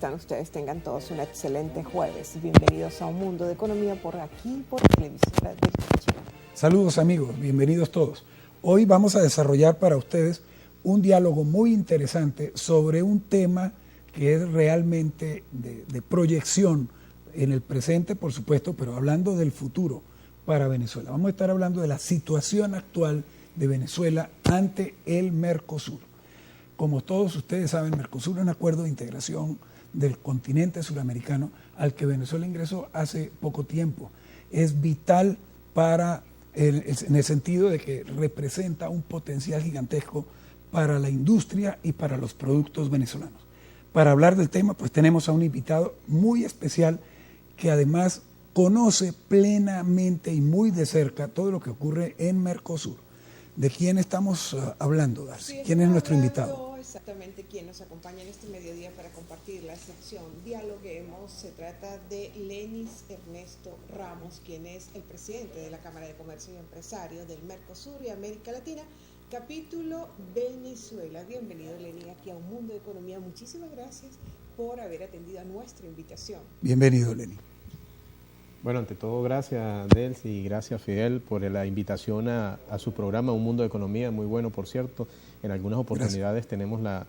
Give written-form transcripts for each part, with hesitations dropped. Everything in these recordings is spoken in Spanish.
están ustedes? Tengan todos un excelente jueves. Bienvenidos a Un Mundo de Economía por aquí, por Televisora del Chile. Saludos amigos, bienvenidos todos. Hoy vamos a desarrollar para ustedes un diálogo muy interesante sobre un tema que es realmente de proyección en el presente, por supuesto, pero hablando del futuro para Venezuela. Vamos a estar hablando de la situación actual de Venezuela ante el Mercosur. Como todos ustedes saben, Mercosur es un acuerdo de integración del continente suramericano al que Venezuela ingresó hace poco tiempo. Es vital en el sentido de que representa un potencial gigantesco para la industria y para los productos venezolanos. Para hablar del tema, pues tenemos a un invitado muy especial que además conoce plenamente y muy de cerca todo lo que ocurre en Mercosur. ¿De quién estamos hablando, Darcy? ¿Quién es nuestro invitado? Exactamente, quien nos acompaña en este mediodía para compartir la sección Dialoguemos. Se trata de Lenis Ernesto Ramos, quien es el presidente de la Cámara de Comercio y Empresarios del Mercosur y América Latina, capítulo Venezuela. Bienvenido, Lenis, aquí a Un Mundo de Economía. Muchísimas gracias por haber atendido a nuestra invitación. Bienvenido, Lenis. Bueno, ante todo, gracias, Delcy, y gracias, Fidel, por la invitación a su programa Un Mundo de Economía, muy bueno, por cierto. En algunas oportunidades tenemos la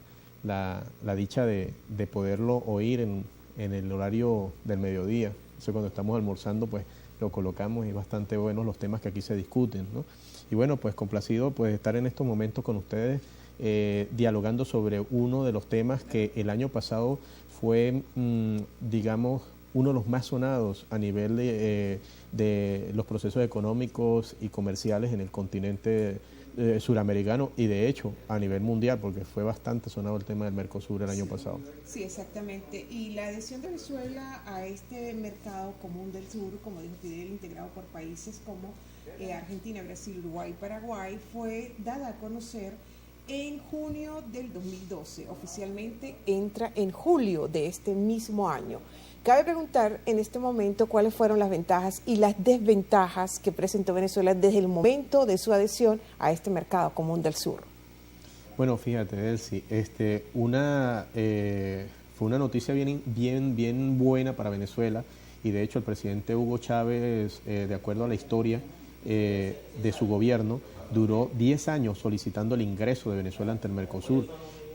dicha de poderlo oír en el horario del mediodía. Entonces, cuando estamos almorzando, pues lo colocamos y es bastante bueno los temas que aquí se discuten, ¿no? Y bueno, pues complacido pues estar en estos momentos con ustedes dialogando sobre uno de los temas que el año pasado fue, digamos, uno de los más sonados a nivel de los procesos económicos y comerciales en el continente suramericano y de hecho a nivel mundial, porque fue bastante sonado el tema del Mercosur el año pasado. Sí, exactamente. Y la adhesión de Venezuela a este mercado común del sur, como dijo Fidel, integrado por países como Argentina, Brasil, Uruguay y Paraguay, fue dada a conocer en junio del 2012. Oficialmente entra en julio de este mismo año. Cabe preguntar en este momento cuáles fueron las ventajas y las desventajas que presentó Venezuela desde el momento de su adhesión a este mercado común del sur. Bueno, fíjate, Delcy, fue una noticia bien buena para Venezuela y de hecho el presidente Hugo Chávez, de acuerdo a la historia de su gobierno, duró 10 años solicitando el ingreso de Venezuela ante el Mercosur.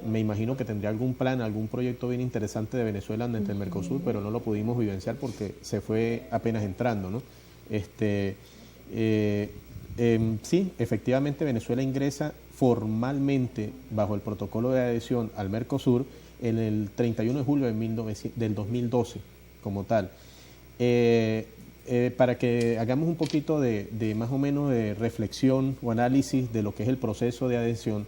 Me imagino que tendría algún plan, algún proyecto bien interesante de Venezuela ante el Mercosur, pero no lo pudimos vivenciar porque se fue apenas entrando, ¿no? Sí, efectivamente Venezuela ingresa formalmente bajo el protocolo de adhesión al Mercosur en el 31 de julio del 2012 como tal. Para que hagamos un poquito de más o menos de reflexión o análisis de lo que es el proceso de adhesión,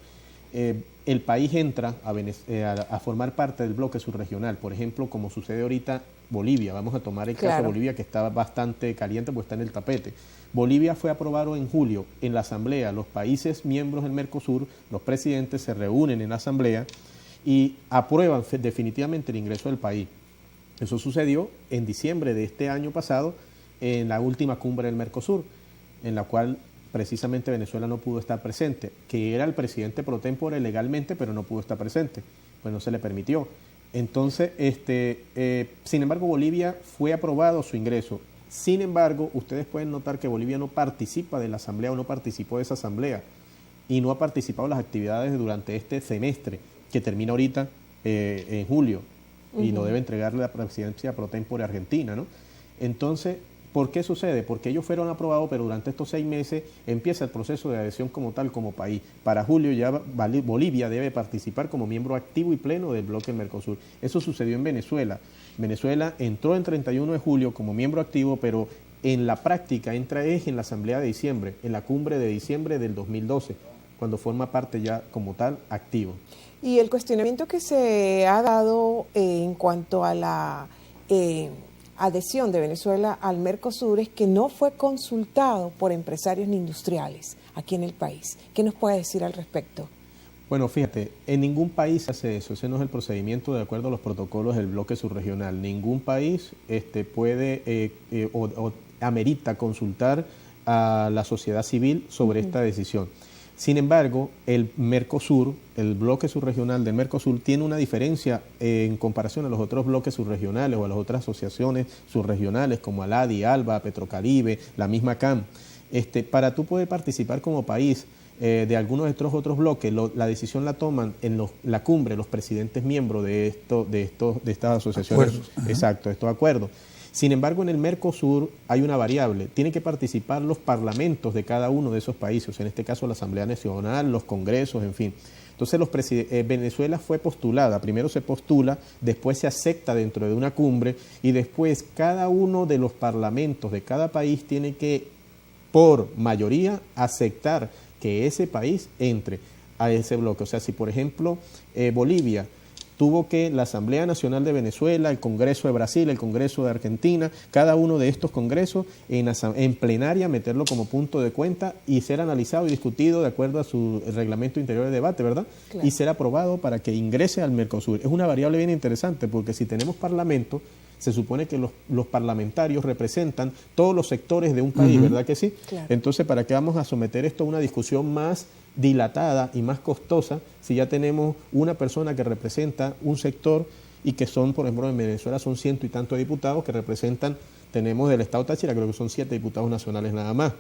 el país entra a formar parte del bloque subregional, por ejemplo, como sucede ahorita Bolivia. Vamos a tomar el caso de Bolivia, que está bastante caliente, pues está en el tapete. Bolivia fue aprobado en julio en la Asamblea. Los países miembros del Mercosur, los presidentes se reúnen en la Asamblea y aprueban definitivamente el ingreso del país. Eso sucedió en diciembre de este año pasado, en la última cumbre del Mercosur, en la cual precisamente Venezuela no pudo estar presente, que era el presidente pro tempore legalmente, pero no pudo estar presente, pues no se le permitió. Entonces, sin embargo, Bolivia fue aprobado su ingreso. Sin embargo, ustedes pueden notar que Bolivia no participa de la asamblea o no participó de esa asamblea y no ha participado en las actividades durante este semestre, que termina ahorita en julio, y lo debe entregarle la presidencia pro tempore Argentina, ¿no? Entonces, ¿por qué sucede? Porque ellos fueron aprobados, pero durante estos 6 meses empieza el proceso de adhesión como tal, como país. Para julio ya Bolivia debe participar como miembro activo y pleno del bloque Mercosur. Eso sucedió en Venezuela. Venezuela entró en 31 de julio como miembro activo, pero en la práctica entra en la asamblea de diciembre, en la cumbre de diciembre del 2012, cuando forma parte ya como tal activo. Y el cuestionamiento que se ha dado en cuanto a la adhesión de Venezuela al Mercosur es que no fue consultado por empresarios ni industriales aquí en el país. ¿Qué nos puede decir al respecto? Bueno, fíjate, en ningún país se hace eso. Ese no es el procedimiento de acuerdo a los protocolos del bloque subregional. Ningún país puede o amerita consultar a la sociedad civil sobre esta decisión. Sin embargo, el Mercosur, el bloque subregional del Mercosur, tiene una diferencia en comparación a los otros bloques subregionales o a las otras asociaciones subregionales como ALADI, ALBA, Petrocaribe, la misma CAM. Para tú poder participar como país de algunos de estos otros bloques, la decisión la toman en la cumbre los presidentes miembros de estas asociaciones. Acuerdos. Exacto, estos acuerdos. Sin embargo, en el Mercosur hay una variable. Tienen que participar los parlamentos de cada uno de esos países, en este caso la Asamblea Nacional, los congresos, en fin. Entonces, Venezuela fue postulada. Primero se postula, después se acepta dentro de una cumbre y después cada uno de los parlamentos de cada país tiene que, por mayoría, aceptar que ese país entre a ese bloque. O sea, si por ejemplo Bolivia tuvo que la Asamblea Nacional de Venezuela, el Congreso de Brasil, el Congreso de Argentina, cada uno de estos congresos en plenaria meterlo como punto de cuenta y ser analizado y discutido de acuerdo a su reglamento interior de debate, ¿verdad? Claro. Y ser aprobado para que ingrese al Mercosur. Es una variable bien interesante porque si tenemos parlamento, se supone que los parlamentarios representan todos los sectores de un país, ¿verdad que sí? Claro. Entonces, ¿para qué vamos a someter esto a una discusión más dilatada y más costosa si ya tenemos una persona que representa un sector y que son, por ejemplo, en Venezuela son 100 y tantos diputados que representan, tenemos del estado Táchira creo que son 7 diputados nacionales nada más.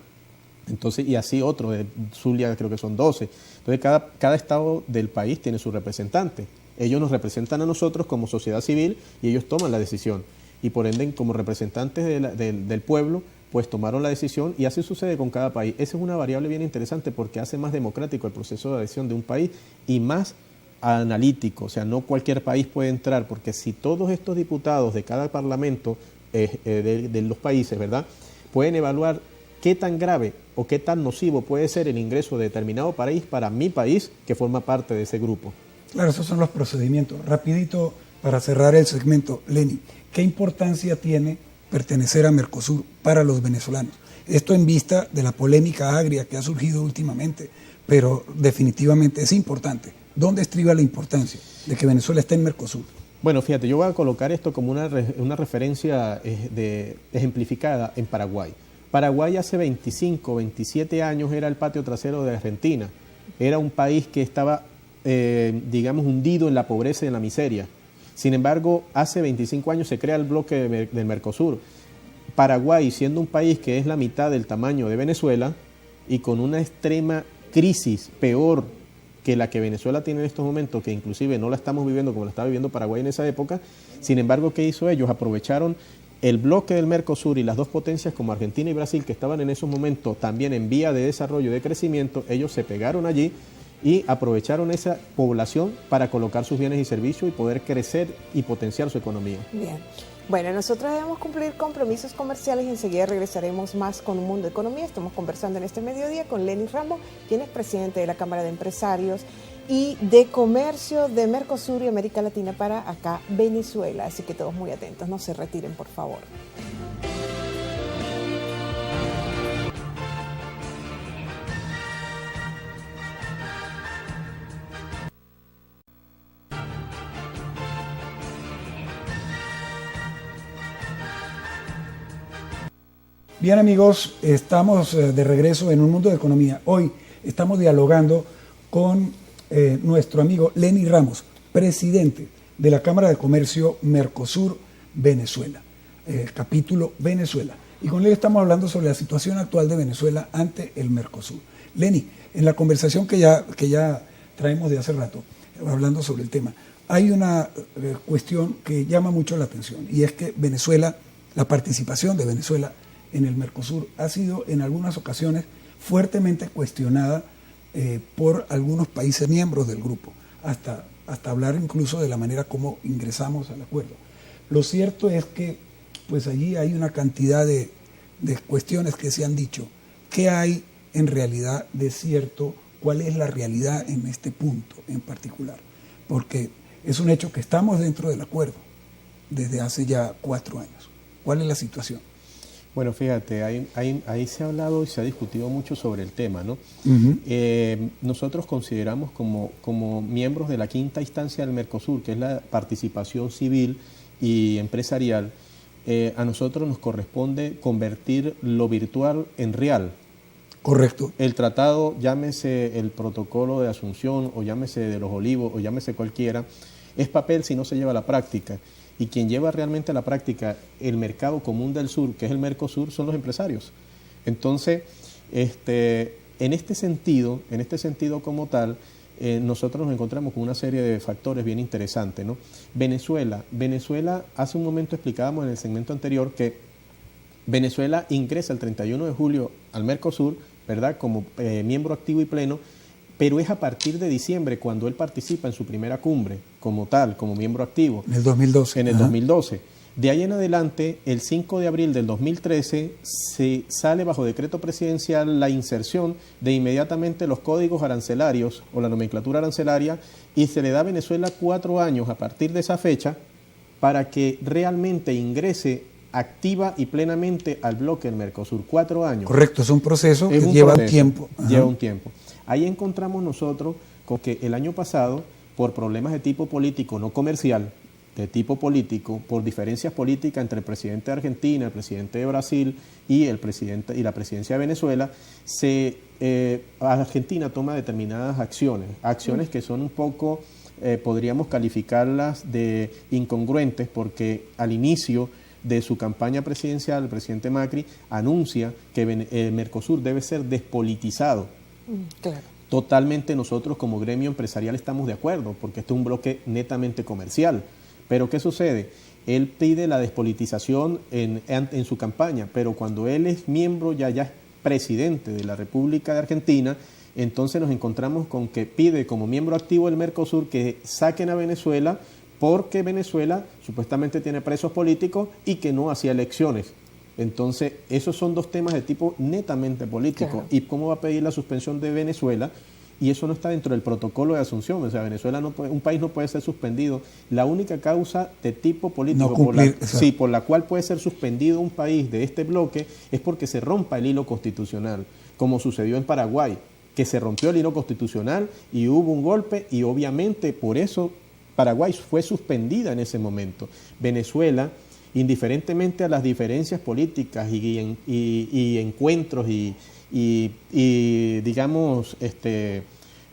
Entonces, y así otro, de Zulia creo que son 12. Entonces, cada estado del país tiene su representante. Ellos nos representan a nosotros como sociedad civil y ellos toman la decisión. Y por ende, como representantes del pueblo, pues tomaron la decisión y así sucede con cada país. Esa es una variable bien interesante porque hace más democrático el proceso de adhesión de un país y más analítico. O sea, no cualquier país puede entrar porque si todos estos diputados de cada parlamento de los países, ¿verdad?, pueden evaluar qué tan grave o qué tan nocivo puede ser el ingreso de determinado país para mi país que forma parte de ese grupo. Claro, esos son los procedimientos. Rapidito, para cerrar el segmento, Lenny, ¿qué importancia tiene pertenecer a Mercosur para los venezolanos? Esto en vista de la polémica agria que ha surgido últimamente, pero definitivamente es importante. ¿Dónde estriba la importancia de que Venezuela esté en Mercosur? Bueno, fíjate, yo voy a colocar esto como una referencia ejemplificada en Paraguay. Paraguay hace 25, 27 años era el patio trasero de Argentina. Era un país que estaba, digamos, hundido en la pobreza y en la miseria. Sin embargo, hace 25 años se crea el bloque del Mercosur. Paraguay, siendo un país que es la mitad del tamaño de Venezuela y con una extrema crisis peor que la que Venezuela tiene en estos momentos, que inclusive no la estamos viviendo como la estaba viviendo Paraguay en esa época, sin embargo, ¿qué hizo ellos? Aprovecharon el bloque del Mercosur y las dos potencias como Argentina y Brasil, que estaban en esos momentos también en vía de desarrollo y de crecimiento, ellos se pegaron allí y aprovecharon esa población para colocar sus bienes y servicios y poder crecer y potenciar su economía. Bien. Bueno, nosotros debemos cumplir compromisos comerciales y enseguida regresaremos más con Un Mundo de Economía. Estamos conversando en este mediodía con Lenny Ramos, quien es presidente de la Cámara de Empresarios y de Comercio de Mercosur y América Latina para acá, Venezuela. Así que todos muy atentos, no se retiren, por favor. Bien amigos, estamos de regreso en Un Mundo de Economía. Hoy estamos dialogando con nuestro amigo Lenny Ramos, presidente de la Cámara de Comercio Mercosur Venezuela, capítulo Venezuela. Y con él estamos hablando sobre la situación actual de Venezuela ante el Mercosur. Lenny, en la conversación que ya traemos de hace rato, hablando sobre el tema, hay una cuestión que llama mucho la atención y es que Venezuela, la participación de Venezuela en el Mercosur ha sido en algunas ocasiones fuertemente cuestionada por algunos países miembros del grupo, hasta hablar incluso de la manera como ingresamos al acuerdo. Lo cierto es que pues allí hay una cantidad de cuestiones que se han dicho. ¿Qué hay en realidad de cierto? ¿Cuál es la realidad en este punto en particular? Porque es un hecho que estamos dentro del acuerdo desde hace ya 4 años. ¿Cuál es la situación? Bueno, fíjate, ahí se ha hablado y se ha discutido mucho sobre el tema, ¿no? Nosotros consideramos como miembros de la quinta instancia del Mercosur, que es la participación civil y empresarial, a nosotros nos corresponde convertir lo virtual en real. Correcto. El tratado, llámese el protocolo de Asunción, o llámese de los Olivos, o llámese cualquiera, es papel si no se lleva a la práctica. Y quien lleva realmente a la práctica el mercado común del sur, que es el Mercosur, son los empresarios. Entonces, en este sentido como tal, nosotros nos encontramos con una serie de factores bien interesantes, ¿no? Venezuela, hace un momento explicábamos en el segmento anterior que Venezuela ingresa el 31 de julio al Mercosur, ¿verdad?, como miembro activo y pleno, pero es a partir de diciembre cuando él participa en su primera cumbre como tal, como miembro activo. En el 2012. En el 2012. De ahí en adelante, el 5 de abril del 2013, se sale bajo decreto presidencial la inserción de inmediatamente los códigos arancelarios o la nomenclatura arancelaria, y se le da a Venezuela 4 años a partir de esa fecha para que realmente ingrese activa y plenamente al bloque del Mercosur. 4 años. Correcto, es un proceso que lleva un tiempo. Lleva un tiempo. Ahí encontramos nosotros con que el año pasado, por problemas de tipo político, no comercial, de tipo político, por diferencias políticas entre el presidente de Argentina, el presidente de Brasil y la presidencia de Venezuela, Argentina toma determinadas acciones que son un poco, podríamos calificarlas de incongruentes, porque al inicio de su campaña presidencial, el presidente Macri anuncia que el Mercosur debe ser despolitizado. Claro. Totalmente nosotros como gremio empresarial estamos de acuerdo, porque este es un bloque netamente comercial. Pero ¿qué sucede? Él pide la despolitización en su campaña, pero cuando él es miembro, ya es presidente de la República de Argentina, entonces nos encontramos con que pide como miembro activo del Mercosur que saquen a Venezuela, porque Venezuela supuestamente tiene presos políticos y que no hacía elecciones. Entonces, esos son dos temas de tipo netamente político. Claro. ¿Y cómo va a pedir la suspensión de Venezuela? Y eso no está dentro del protocolo de Asunción. O sea, Venezuela un país no puede ser suspendido. La única causa de tipo político no cumplir, por la cual puede ser suspendido un país de este bloque es porque se rompa el hilo constitucional, como sucedió en Paraguay, que se rompió el hilo constitucional y hubo un golpe, y obviamente por eso Paraguay fue suspendida en ese momento. Venezuela, indiferentemente a las diferencias políticas y encuentros y digamos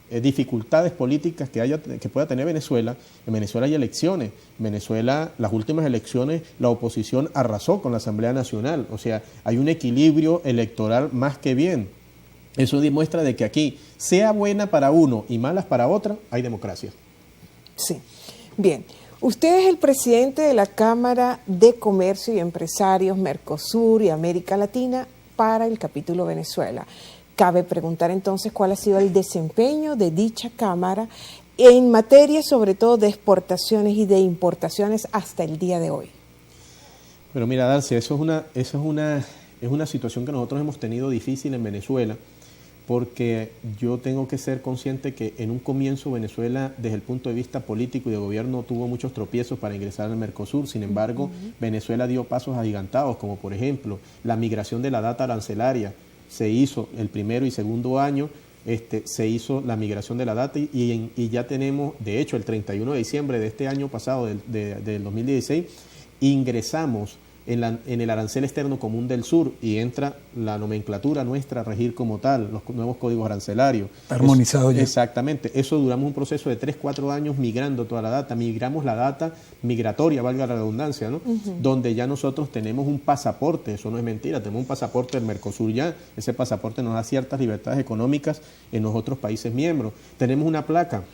dificultades políticas que pueda tener Venezuela, en Venezuela hay elecciones. En Venezuela, las últimas elecciones, la oposición arrasó con la Asamblea Nacional. O sea, hay un equilibrio electoral más que bien. Eso demuestra de que aquí, sea buena para uno y malas para otra, hay democracia. Sí, bien. Usted es el presidente de la Cámara de Comercio y Empresarios Mercosur y América Latina para el capítulo Venezuela. Cabe preguntar entonces cuál ha sido el desempeño de dicha Cámara en materia sobre todo de exportaciones y de importaciones hasta el día de hoy. Pero mira, Darcy, es una situación que nosotros hemos tenido difícil en Venezuela, porque yo tengo que ser consciente que en un comienzo Venezuela, desde el punto de vista político y de gobierno, tuvo muchos tropiezos para ingresar al Mercosur. Sin embargo, Venezuela dio pasos agigantados, como por ejemplo la migración de la data arancelaria. Se hizo el primero y segundo año, se hizo la migración de la data y ya tenemos, de hecho, el 31 de diciembre de este año pasado, del 2016, ingresamos en el arancel externo común del sur, y entra la nomenclatura nuestra a regir como tal, los nuevos códigos arancelarios. Armonizado ya. Exactamente. Eso duramos un proceso de 3-4 años migrando toda la data. Migramos la data migratoria, valga la redundancia, ¿no? Donde ya nosotros tenemos un pasaporte, eso no es mentira, tenemos un pasaporte del Mercosur ya. Ese pasaporte nos da ciertas libertades económicas en los otros países miembros. Tenemos una placa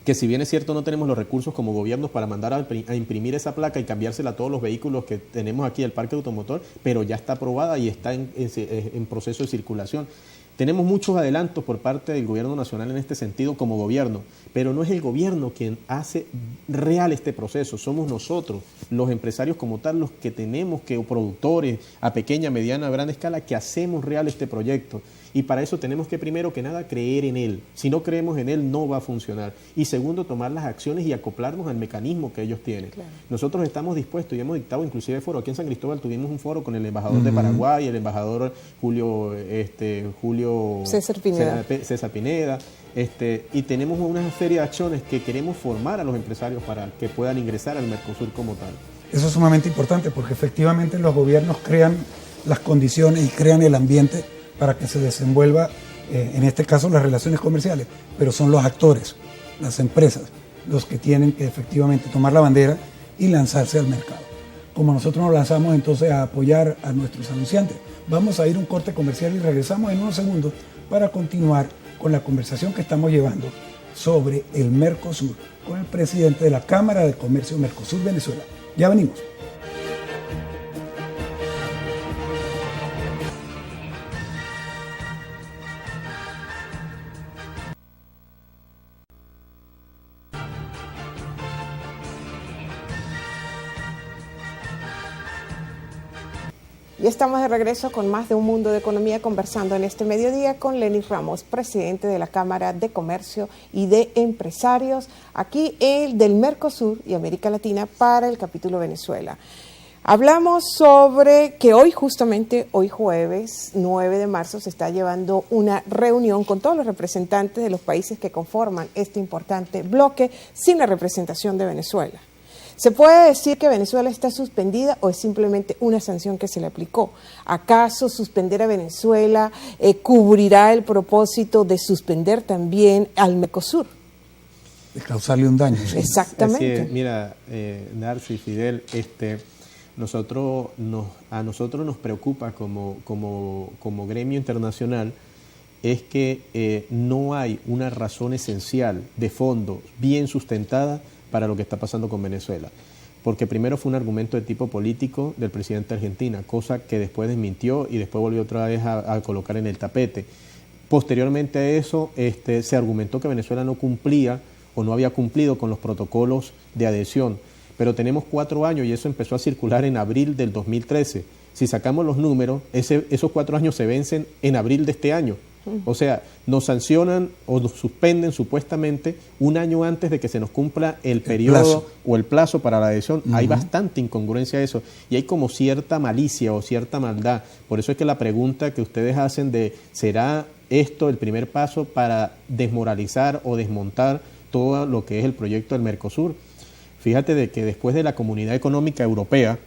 que, si bien es cierto, no tenemos los recursos como gobiernos para mandar a imprimir esa placa y cambiársela a todos los vehículos que tenemos aquí, el parque automotor, pero ya está aprobada y está en proceso de circulación. Tenemos muchos adelantos por parte del gobierno nacional en este sentido como gobierno, pero no es el gobierno quien hace real este proceso, somos nosotros, los empresarios como tal, los que tenemos que, o productores a pequeña, mediana, gran escala, que hacemos real este proyecto. Y para eso tenemos que, primero que nada, creer en él. Si no creemos en él, no va a funcionar. Y segundo, tomar las acciones y acoplarnos al mecanismo que ellos tienen. Claro. Nosotros estamos dispuestos y hemos dictado inclusive foro. Aquí en San Cristóbal tuvimos un foro con el embajador de Paraguay, el embajador Julio César Pineda. Y tenemos una serie de acciones que queremos formar a los empresarios para que puedan ingresar al Mercosur como tal. Eso es sumamente importante, porque efectivamente los gobiernos crean las condiciones y crean el ambiente para que se desenvuelva, en este caso, las relaciones comerciales, pero son los actores, las empresas, los que tienen que efectivamente tomar la bandera y lanzarse al mercado. Como nosotros nos lanzamos entonces a apoyar a nuestros anunciantes. Vamos a ir a un corte comercial y regresamos en unos segundos para continuar con la conversación que estamos llevando sobre el Mercosur con el presidente de la Cámara de Comercio Mercosur Venezuela. Ya venimos. Y estamos de regreso con más de Un Mundo de Economía, conversando en este mediodía con Lenis Ramos, presidente de la Cámara de Comercio y de Empresarios, aquí del Mercosur y América Latina para el capítulo Venezuela. Hablamos sobre que hoy, justamente hoy jueves 9 de marzo, se está llevando una reunión con todos los representantes de los países que conforman este importante bloque sin la representación de Venezuela. ¿Se puede decir que Venezuela está suspendida o es simplemente una sanción que se le aplicó? ¿Acaso suspender a Venezuela cubrirá el propósito de suspender también al Mercosur? De causarle un daño. ¿Sí? Exactamente. Así es. Mira, Narci, Fidel, a nosotros nos preocupa como gremio internacional es que no hay una razón esencial de fondo bien sustentada para lo que está pasando con Venezuela. Porque primero fue un argumento de tipo político del presidente de Argentina, cosa que después desmintió y después volvió otra vez a colocar en el tapete. Posteriormente a eso, se argumentó que Venezuela no cumplía o no había cumplido con los protocolos de adhesión. Pero tenemos 4 años y eso empezó a circular en abril del 2013. Si sacamos los números, esos 4 años se vencen en abril de este año. O sea, nos sancionan o nos suspenden supuestamente un año antes de que se nos cumpla el periodo o el plazo para la adhesión. Hay bastante incongruencia a eso y hay como cierta malicia o cierta maldad. Por eso es que la pregunta que ustedes hacen de ¿será esto el primer paso para desmoralizar o desmontar todo lo que es el proyecto del Mercosur? Fíjate de que después de la Comunidad Económica Europea,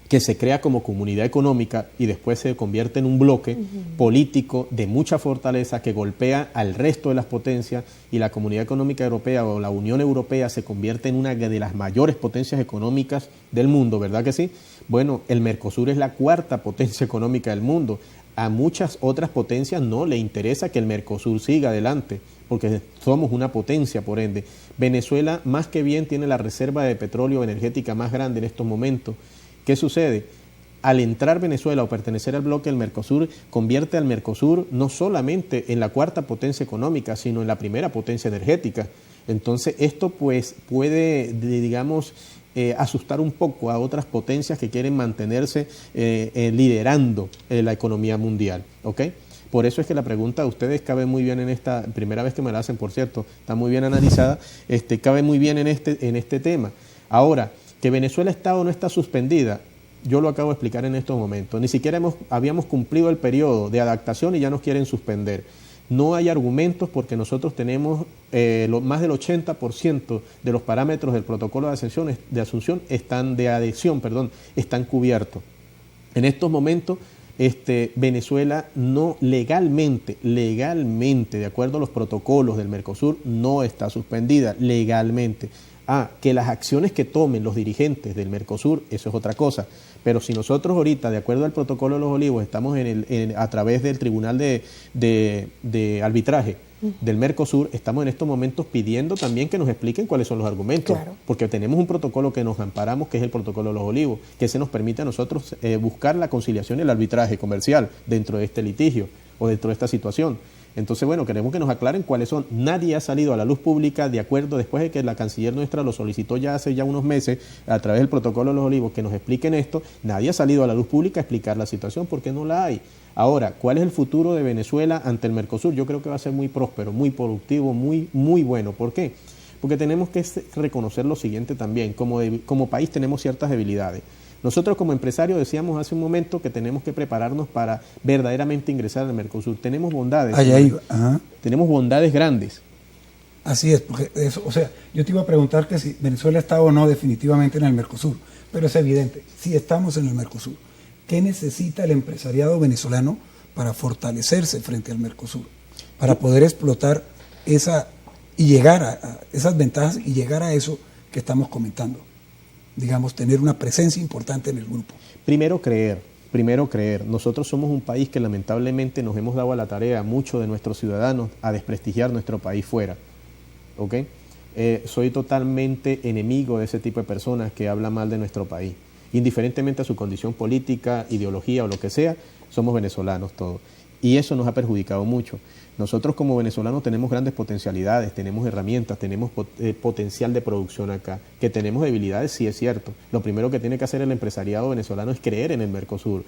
que se crea como comunidad económica y después se convierte en un bloque político de mucha fortaleza que golpea al resto de las potencias y la Comunidad Económica Europea o la Unión Europea se convierte en una de las mayores potencias económicas del mundo, ¿verdad que sí? Bueno, el Mercosur es la 4ª potencia económica del mundo. A muchas otras potencias no le interesa que el Mercosur siga adelante, porque somos una potencia, por ende. Venezuela, más que bien, tiene la reserva de petróleo energética más grande en estos momentos. ¿Qué sucede? Al entrar Venezuela o pertenecer al bloque del Mercosur, convierte al Mercosur no solamente en la 4ª potencia económica, sino en la primera potencia energética. Entonces, esto pues puede, digamos, asustar un poco a otras potencias que quieren mantenerse liderando la economía mundial, ¿ok? Por eso es que la pregunta de ustedes cabe muy bien en esta, primera vez que me la hacen, por cierto, está muy bien analizada, cabe muy bien en este tema. Ahora, que Venezuela está o no está suspendida, yo lo acabo de explicar en estos momentos. Ni siquiera habíamos cumplido el periodo de adaptación y ya nos quieren suspender. No hay argumentos porque nosotros tenemos más del 80% de los parámetros del protocolo de adhesión están cubiertos. En estos momentos, Venezuela no legalmente, de acuerdo a los protocolos del Mercosur, no está suspendida legalmente. Que las acciones que tomen los dirigentes del Mercosur, eso es otra cosa. Pero si nosotros ahorita, de acuerdo al protocolo de los Olivos, estamos a través del Tribunal de Arbitraje del Mercosur, estamos en estos momentos pidiendo también que nos expliquen cuáles son los argumentos. Claro. Porque tenemos un protocolo que nos amparamos, que es el protocolo de los Olivos, que se nos permite a nosotros buscar la conciliación y el arbitraje comercial dentro de este litigio o dentro de esta situación. Entonces, bueno, queremos que nos aclaren cuáles son. Nadie ha salido a la luz pública de acuerdo, después de que la canciller nuestra lo solicitó ya hace unos meses, a través del protocolo de los Olivos, que nos expliquen esto. Nadie ha salido a la luz pública a explicar la situación porque no la hay. Ahora, ¿cuál es el futuro de Venezuela ante el Mercosur? Yo creo que va a ser muy próspero, muy productivo, muy, muy bueno. ¿Por qué? Porque tenemos que reconocer lo siguiente también. Como país tenemos ciertas debilidades. Nosotros como empresarios decíamos hace un momento que tenemos que prepararnos para verdaderamente ingresar al Mercosur. Tenemos bondades. Tenemos bondades grandes. Así es, porque eso, o sea, yo te iba a preguntar que si Venezuela está o no definitivamente en el Mercosur, pero es evidente, si estamos en el Mercosur, ¿qué necesita el empresariado venezolano para fortalecerse frente al Mercosur, para poder explotar esa y llegar a esas ventajas y llegar a eso que estamos comentando? Digamos, tener una presencia importante en el grupo. Primero creer. Nosotros somos un país que lamentablemente nos hemos dado a la tarea, muchos de nuestros ciudadanos, a desprestigiar nuestro país fuera. ¿Ok? Soy totalmente enemigo de ese tipo de personas que hablan mal de nuestro país. Indiferentemente a su condición política, ideología o lo que sea, somos venezolanos todos. Y eso nos ha perjudicado mucho. Nosotros como venezolanos tenemos grandes potencialidades, tenemos herramientas, tenemos potencial de producción acá. Que tenemos debilidades, sí es cierto. Lo primero que tiene que hacer el empresariado venezolano es creer en el Mercosur.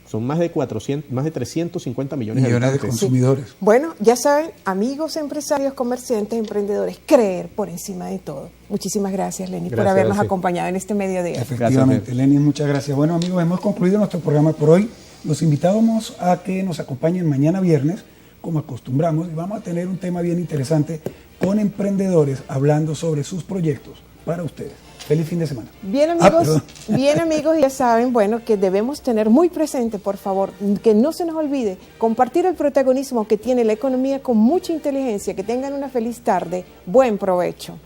Son más de 350 millones de consumidores. Sí. Bueno, ya saben, amigos, empresarios, comerciantes, emprendedores, creer por encima de todo. Muchísimas gracias, Lenis, por habernos acompañado en este mediodía. Efectivamente, Lenis, muchas gracias. Bueno, amigos, hemos concluido nuestro programa por hoy. Los invitamos a que nos acompañen mañana viernes, como acostumbramos, y vamos a tener un tema bien interesante con emprendedores hablando sobre sus proyectos para ustedes. Feliz fin de semana. Bien, amigos, ya saben, bueno, que debemos tener muy presente, por favor, que no se nos olvide compartir el protagonismo que tiene la economía con mucha inteligencia. Que tengan una feliz tarde. Buen provecho.